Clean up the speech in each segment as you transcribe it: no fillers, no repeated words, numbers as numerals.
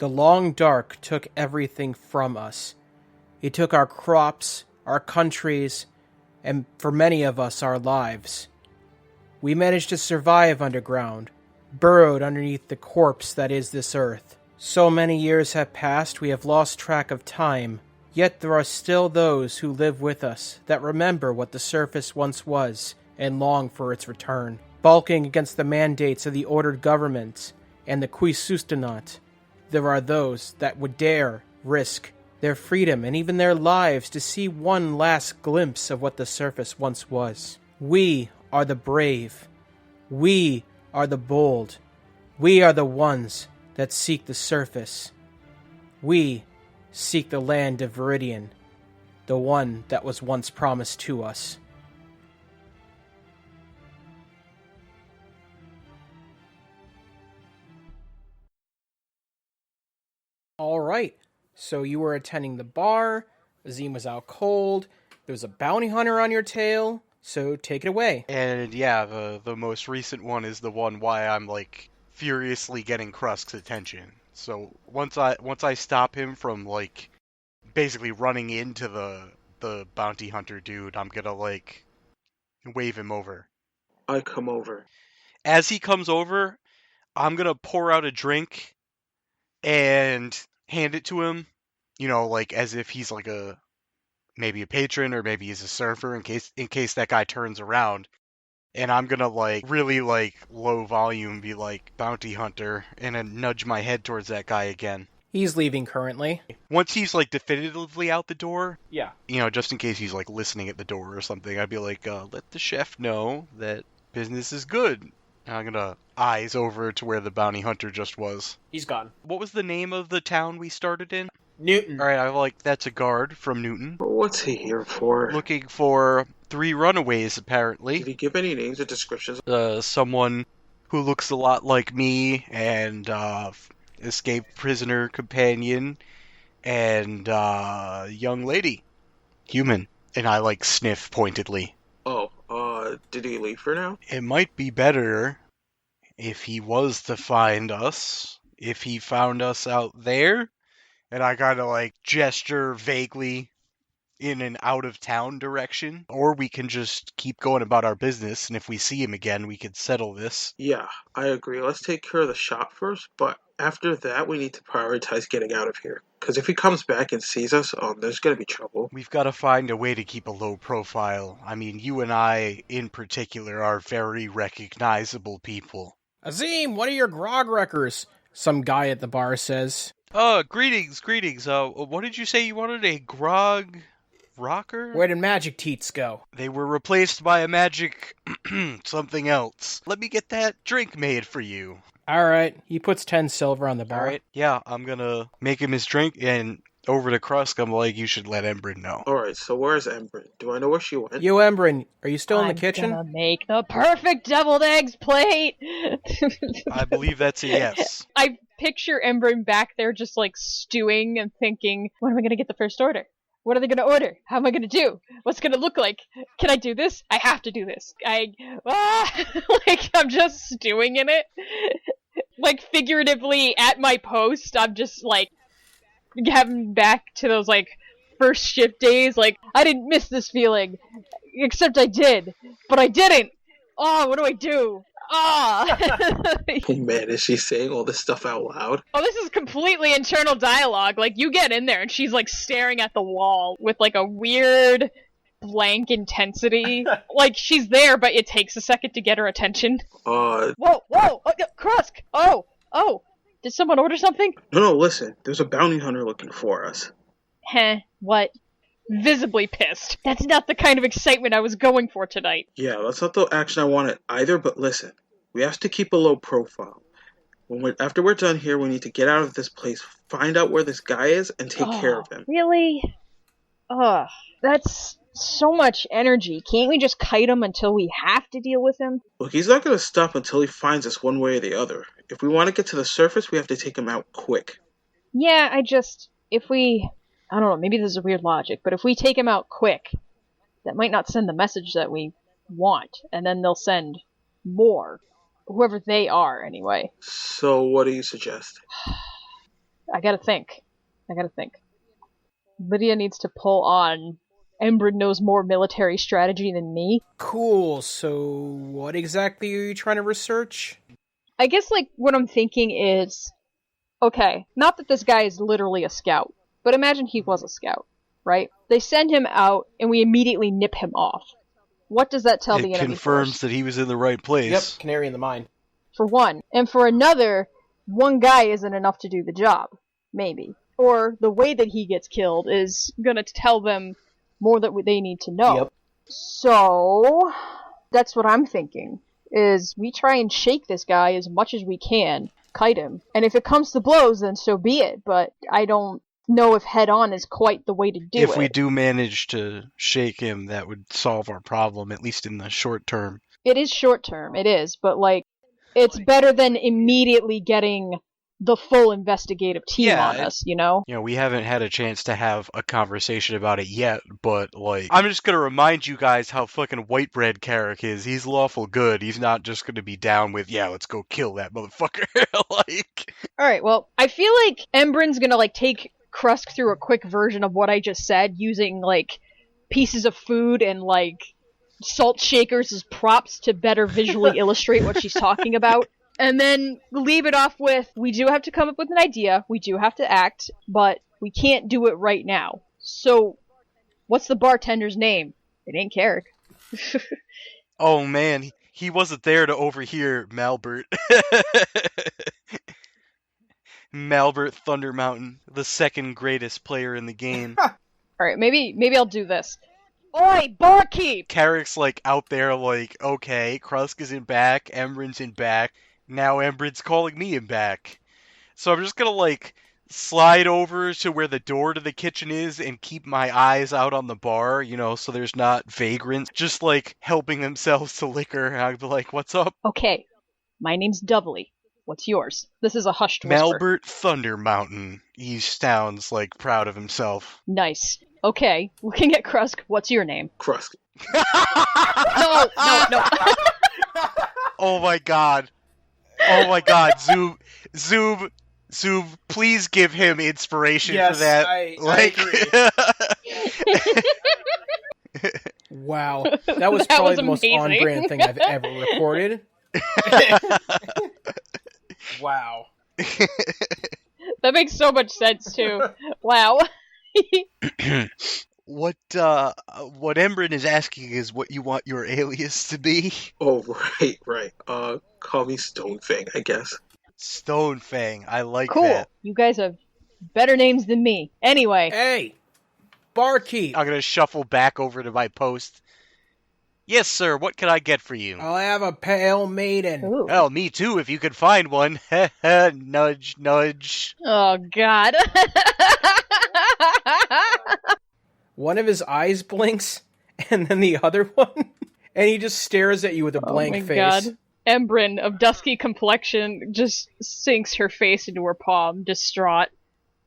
The long dark took everything from us. It took our crops, our countries, and for many of us, our lives. We managed to survive underground, burrowed underneath the corpse that is this earth. So many years have passed we have lost track of time, yet there are still those who live with us that remember what the surface once was and long for its return. Balking against the mandates of the ordered government and the Quisustinat, there are those that would dare risk their freedom and even their lives to see one last glimpse of what the surface once was. We are the brave. We are the bold. We are the ones that seek the surface. We seek the land of Viridian, the one that was once promised to us. All right, so you were attending the bar, Azim was out cold, there was a bounty hunter on your tail, so take it away. And yeah, the most recent one is the one why I'm like furiously getting Krusk's attention. So once I stop him from like basically running into the bounty hunter dude, I'm gonna like wave him over. I come over. As he comes over, I'm gonna pour out a drink and hand it to him, you know, like as if he's like maybe a patron or maybe he's a surfer in case that guy turns around. And I'm gonna like really like low volume be like bounty hunter and then nudge my head towards that guy again. He's leaving currently. Once he's like definitively out the door, Yeah. you know, just in case he's like listening at the door or something, I'd be like, let the chef know that business is good. And I'm gonna eyes over to where the bounty hunter just was. He's gone. What was the name of the town we started in? Newton. Alright, I'm like, that's a guard from Newton. What's he here for? Looking for 3 runaways, apparently. Did he give any names or descriptions? Someone who looks a lot like me, and escaped prisoner companion, and young lady. Human. And I like sniff pointedly. Oh, did he leave for now? It might be better if he was to find us, if he found us out there, and I gotta like gesture vaguely in an out-of-town direction, or we can just keep going about our business, and if we see him again, we could settle this. Yeah, I agree. Let's take care of the shop first, but after that, we need to prioritize getting out of here. Because if he comes back and sees us, there's gonna be trouble. We've got to find a way to keep a low profile. I mean, you and I, in particular, are very recognizable people. Azim, what are your grog wreckers? Some guy at the bar says. Greetings. What did you say you wanted? A grog rocker? Where did magic teats go? They were replaced by a magic something else. Let me get that drink made for you. Alright, he puts 10 silver on the bar. Alright, yeah, I'm gonna make him his drink, and over to Krusk, I'm like, you should let Embrin know. Alright, so where's Embrin? Do I know where she went? Yo, Embrin, are you still in the kitchen? I'm gonna make the perfect deviled eggs plate! I believe that's a yes. I picture Embrin back there just like stewing and thinking, when am I gonna get the first order? What are they gonna order? How am I gonna do? What's gonna look like? Can I do this? I have to do this. Like, I'm just stewing in it. Like, figuratively, at my post, I'm just, like, having back to those, like, first shift days. Like, I didn't miss this feeling. Except I did. But I didn't! Oh, what do I do? Oh man, is she saying all this stuff out loud? Oh, this is completely internal dialogue. Like, you get in there and she's, like, staring at the wall with, like, a weird blank intensity. Like, she's there, but it takes a second to get her attention. Whoa! Krusk! Oh! Did someone order something? No, listen. There's a bounty hunter looking for us. Heh, what? Visibly pissed. That's not the kind of excitement I was going for tonight. Yeah, that's not the action I wanted either, but listen. We have to keep a low profile. After we're done here, we need to get out of this place, find out where this guy is, and take care of him. Really? Ugh, that's so much energy. Can't we just kite him until we have to deal with him? Look, he's not going to stop until he finds us one way or the other. If we want to get to the surface, we have to take him out quick. Yeah, I don't know, maybe this is weird logic, but if we take him out quick, that might not send the message that we want, and then they'll send more. Whoever they are, anyway. So what do you suggest? I gotta think. Lydia needs to pull on Embrin knows more military strategy than me. Cool, so what exactly are you trying to research? I guess, like, what I'm thinking is, okay, not that this guy is literally a scout, but imagine he was a scout, right? They send him out, and we immediately nip him off. What does that tell the It enemy confirms force? that he was in the right place. Yep, canary in the mine. For one. And for another, one guy isn't enough to do the job. Maybe. Or the way that he gets killed is gonna tell them more that they need to know. Yep. So, that's what I'm thinking. Is we try and shake this guy as much as we can, kite him, and if it comes to blows, then so be it, but I don't know if head-on is quite the way to do it. If we do manage to shake him, that would solve our problem, at least in the short term. It is short-term, it is, but, like, it's better than immediately getting the full investigative team on us, you know? You know, we haven't had a chance to have a conversation about it yet, but, like, I'm just gonna remind you guys how fucking white bread Carric is. He's lawful good. He's not just gonna be down with, yeah, let's go kill that motherfucker. Like... Alright, well, I feel like Embrin's gonna, like, take Krusk through a quick version of what I just said, using, like, pieces of food and, like, salt shakers as props to better visually illustrate what she's talking about. And then leave it off with, we do have to come up with an idea, we do have to act, but we can't do it right now. So, what's the bartender's name? It ain't Carric. Oh man, he wasn't there to overhear Malbert. Malbert Thunder Mountain, the second greatest player in the game. Alright, maybe I'll do this. Oi, barkeep! Carric's like out there like, okay, Krusk is in back, Embrin's in back, now Embrin's calling me in back. So I'm just gonna like slide over to where the door to the kitchen is and keep my eyes out on the bar, you know, so there's not vagrants just like helping themselves to liquor. And I'd be like, what's up? Okay, my name's Dovely. What's yours? This is a hushed whisper. Malbert Thunder Mountain. He sounds like proud of himself. Nice. Okay, looking at Krusk, what's your name? Krusk. No. Oh my god. Zoob, please give him inspiration for that. I agree. Wow. That was That probably was the most amazing. on-brand thing I've ever recorded. Wow. That makes so much sense, too. Wow. What Embrin is asking is what you want your alias to be. Oh, right. Call me Stonefang, I guess. Stonefang, I like Cool. that. You guys have better names than me. Anyway. Hey, barkeep. I'm gonna shuffle back over to my post. Yes, sir, what can I get for you? I'll have a pale maiden. Ooh. Well, me too, if you could find one. Nudge, nudge. Oh, God. One of his eyes blinks, and then the other one, and he just stares at you with a blank oh my face. God. Embrin, of dusky complexion, just sinks her face into her palm, distraught.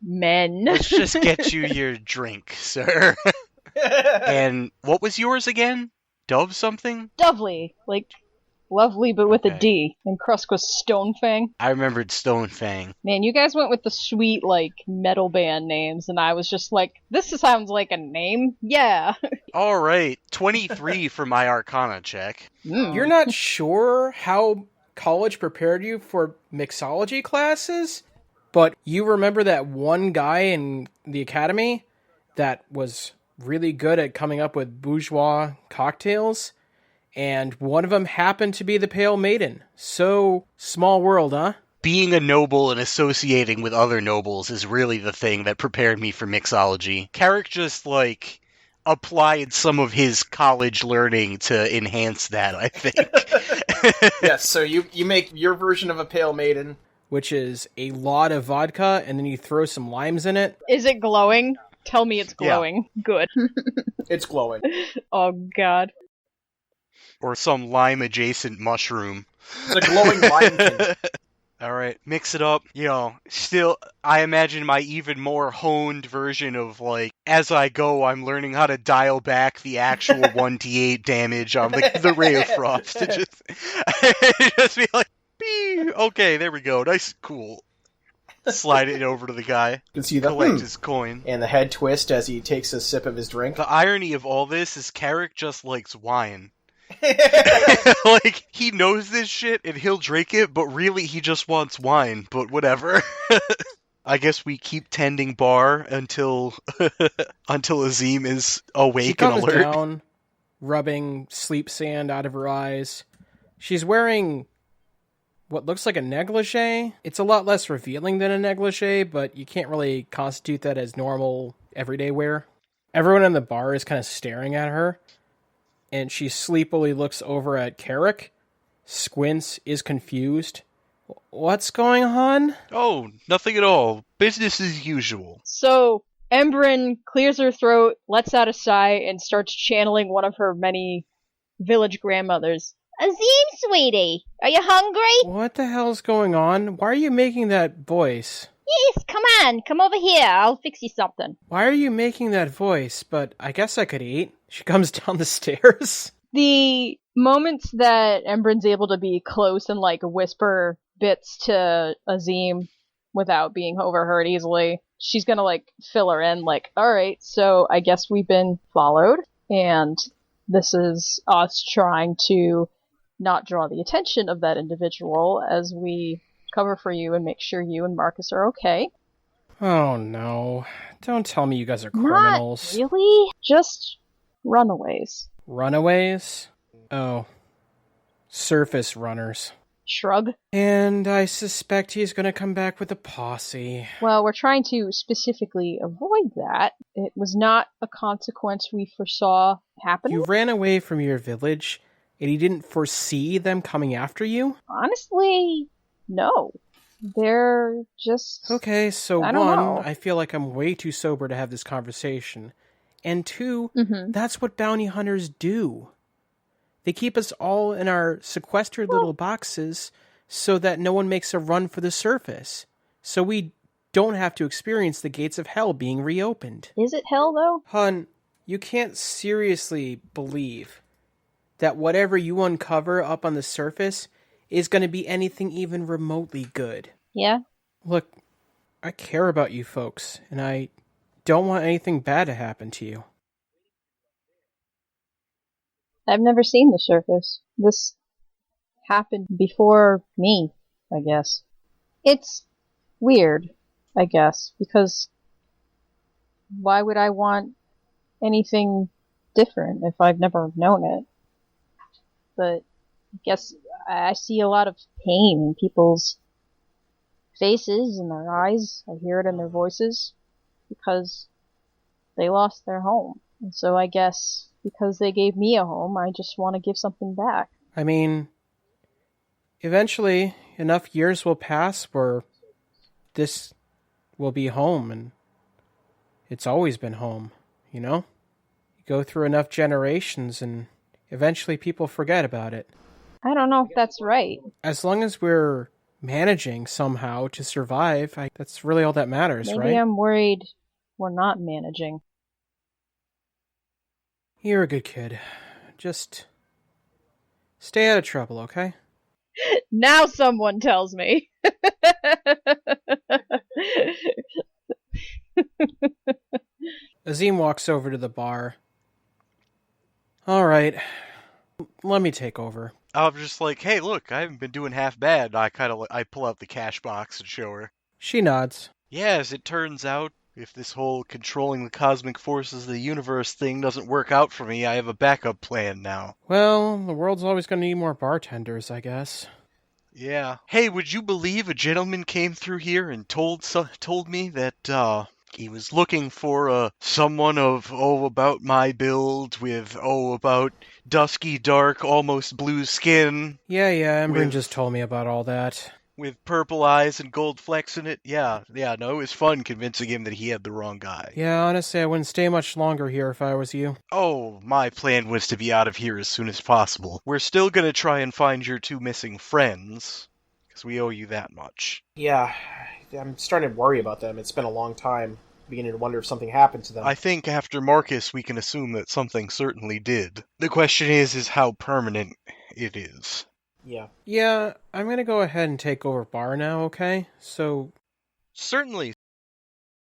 Men. Let's just get you your drink, sir. And what was yours again? Dove something? Dovely. Like, lovely, but with a Okay. D. And Krusk was Stonefang. I remembered Stonefang. Man, you guys went with the sweet, like, metal band names, and I was just like, this sounds like a name? Yeah. Alright, 23 for my Arcana check. You're not sure how college prepared you for mixology classes? But you remember that one guy in the academy that was really good at coming up with bourgeois cocktails? And one of them happened to be the Pale Maiden. So, small world, huh? Being a noble and associating with other nobles is really the thing that prepared me for mixology. Carric just, like, applied some of his college learning to enhance that, I think. Yes, so you make your version of a Pale Maiden, which is a lot of vodka, and then you throw some limes in it. Is it glowing? Tell me it's glowing. Good. It's glowing. Oh, God. Or some lime-adjacent mushroom. It's a glowing lime thing. Alright, mix it up. You know, still, I imagine my even more honed version of, like, as I go, I'm learning how to dial back the actual 1d8 damage on the Ray of Frost. To just be like, "Bee, okay, there we go, nice and cool." slide it over to the guy, You can see the collect his coin. and the head twist as he takes a sip of his drink. The irony of all this is Carric just likes wine. Like, he knows this shit and he'll drink it, but really he just wants wine, but whatever. I guess we keep tending bar until Azim is awake She and comes alert. down, rubbing sleep sand out of her eyes. She's wearing what looks like a negligee. It's a lot less revealing than a negligee, but you can't really constitute that as normal everyday wear. Everyone in the bar is kind of staring at her, and she sleepily looks over at Carric, squints, is confused. What's going on? Oh, nothing at all. Business as usual. So Embrin clears her throat, lets out a sigh, and starts channeling one of her many village grandmothers. Azim, sweetie, are you hungry? What the hell's going on? Why are you making that voice? Yes, come over here. I'll fix you something. Why are you making that voice? But I guess I could eat. She comes down the stairs. The moments that Embrin's able to be close and like whisper bits to Azim without being overheard easily, she's gonna like fill her in like, alright, so I guess we've been followed, and this is us trying to not draw the attention of that individual as we cover for you and make sure you and Marcus are okay. Oh no. Don't tell me you guys are criminals. Not really, just runaways. Runaways? Oh. Surface runners. Shrug. And I suspect he's gonna come back with a posse. Well, we're trying to specifically avoid that. It was not a consequence we foresaw happening. You ran away from your village, and you didn't foresee them coming after you? Honestly, no. They're just... Okay, so I don't one, know. I feel like I'm way too sober to have this conversation. And two, that's what bounty hunters do. They keep us all in our sequestered little boxes so that no one makes a run for the surface. So we don't have to experience the gates of hell being reopened. Is it hell, though? Hun, you can't seriously believe that whatever you uncover up on the surface is going to be anything even remotely good. Yeah? Look, I care about you folks, and I don't want anything bad to happen to you. I've never seen the surface. This happened before me, I guess. It's weird, I guess, because why would I want anything different if I've never known it? But I guess I see a lot of pain in people's faces and their eyes. I hear it in their voices because they lost their home. And so I guess because they gave me a home, I just want to give something back. I mean, eventually enough years will pass where this will be home, and it's always been home, you know? You go through enough generations and eventually people forget about it. I don't know if that's right. As long as we're managing somehow to survive, that's really all that matters, Maybe right? I'm worried we're not managing. You're a good kid. Just stay out of trouble, okay? Now someone tells me. Azim walks over to the bar. All right, let me take over. I'm just like, hey, look, I haven't been doing half bad. I pull out the cash box and show her. She nods. Yeah, as it turns out, if this whole controlling the cosmic forces of the universe thing doesn't work out for me, I have a backup plan now. Well, the world's always going to need more bartenders, I guess. Yeah. Hey, would you believe a gentleman came through here and told me that he was looking for someone of about my build with about dusky dark almost blue skin Yeah, Embrin With- just told me about all that. with purple eyes and gold flecks in it? Yeah, no, it was fun convincing him that he had the wrong guy. Yeah, honestly, I wouldn't stay much longer here if I was you. Oh, my plan was to be out of here as soon as possible. We're still gonna try and find your two missing friends, because we owe you that much. Yeah, I'm starting to worry about them. It's been a long time. Beginning to wonder if something happened to them. I think after Marcus we can assume that something certainly did. The question is how permanent it is. Yeah, I'm gonna go ahead and take over bar now, okay? So, Certainly,